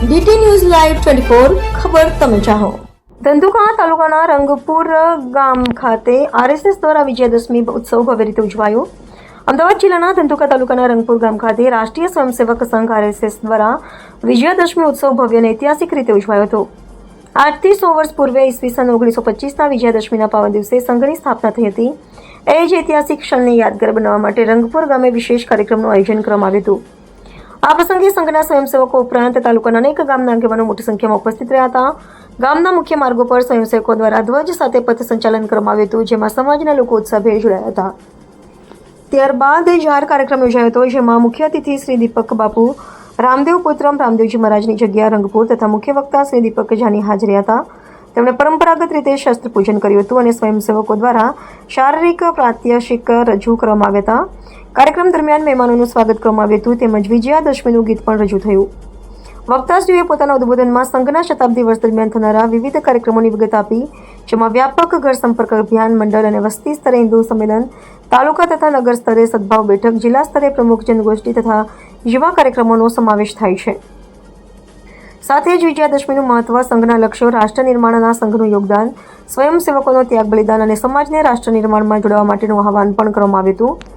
DT news live 24 ખબર તમે ચાહો. ધંધુકા તાલુકાના રંગપુર ગામ ખાતે આરએસએસ દ્વારા વિજયાદશમી ઉત્સવ ભવ્ય રીતે ઉજવાયો. અમદાવાદ જિલ્લાના ધંધુકા તાલુકાના રંગપુર ગામ ખાતે રાષ્ટ્રીય સ્વયંસેવક સંઘ આરએસએસ દ્વારા વિજયાદશમી ઉત્સવ ભવ્ય અને ઐતિહાસિક રીતે ઉજવાયો હતો. આજથી 100 વર્ષ પૂર્વે ઈસવીસન 1925ના વિજયાદશમીના પાવન દિવસે સંઘની સ્થાપના થઈ હતી. એ જ ઐતિહાસિક ક્ષણને યાદગાર બનાવવા માટે રંગપુર ગામે વિશેષ કાર્યક્રમનું આયોજન કરવામાં આવ્યું હતું. આ પ્રસંગે સંઘના સ્વયંસેવકો ઉપરાંત તાલુકાના અનેક ગામના આગેવાનો મોટી સંખ્યામાં ઉપસ્થિત રહ્યા હતા. ગામના મુખ્ય માર્ગો પર સ્વયંસેવકો દ્વારા ધ્વજ સાથે પથ સંચાલન કરવામાં આવ્યું હતું, જેમાં સમાજના લોકો ઉત્સાહભેર જોડાયા હતા. ત્યારબાદ જાહેર કાર્યક્રમ યોજાયો હતો, જેમાં મુખ્ય અતિથિ શ્રી દીપક બાપુ રામદેવ પુત્રમ રામદેવજી મહારાજની જગ્યા રંગપુર તથા મુખ્ય વક્તા શ્રી દીપક જાની હાજર હતા. તેમણે પરંપરાગત રીતે શસ્ત્ર પૂજન કર્યું હતું અને સ્વયંસેવકો દ્વારા શારીરિક પ્રાત્યક્ષિક રજૂ કરવામાં આવ્યા હતા. કાર્યક્રમ દરમિયાન મહેમાનોનું સ્વાગત કરવામાં આવ્યું હતું તેમજ વિજયાદશમીનું ગીત પણ રજૂ થયું. વક્તાશ્રીએ પોતાના ઉદ્બોધનમાં સંઘના શતાબ્દી વર્ષ દરમિયાન થનારા વિવિધ કાર્યક્રમોની વિગત આપી, જેમાં વ્યાપક ઘર સંપર્ક અભિયાન, મંડળ અને વસ્તી સ્તરે હિન્દુ સંમેલન, તાલુકા તથા નગર સ્તરે સદભાવ બેઠક, જિલ્લા સ્તરે પ્રમુખ જનગોષ્ઠી તથા યુવા કાર્યક્રમોનો સમાવેશ થાય છે. સાથે જ વિજયાદશમીનું મહત્વ, સંઘના લક્ષ્યો, રાષ્ટ્ર નિર્માણના સંઘનું યોગદાન, સ્વયંસેવકોનો ત્યાગ બલિદાન અને સમાજને રાષ્ટ્ર નિર્માણમાં જોડવા માટેનું આહવાન પણ કરવામાં આવ્યું હતું.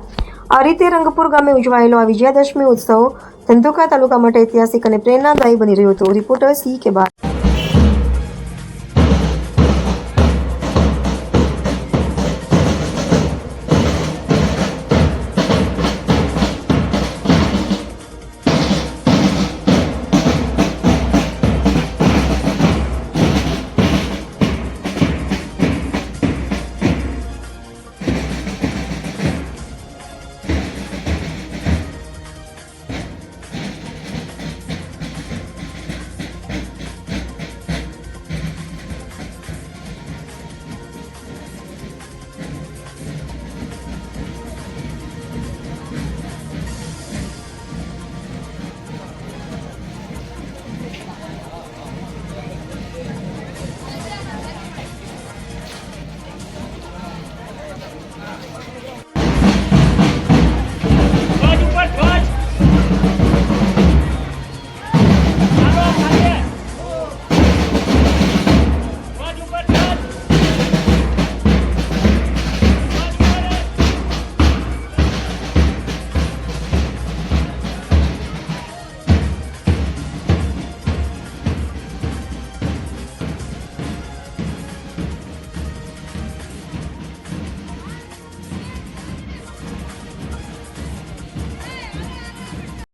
આ રીતે રંગપુર ગામે ઉજવાયેલો આ વિજયાદશમી ઉત્સવ ધંધુકા તાલુકા માટે ઐતિહાસિક અને પ્રેરણાદાયી બની રહ્યો હતો. રિપોર્ટર સી કે બાર.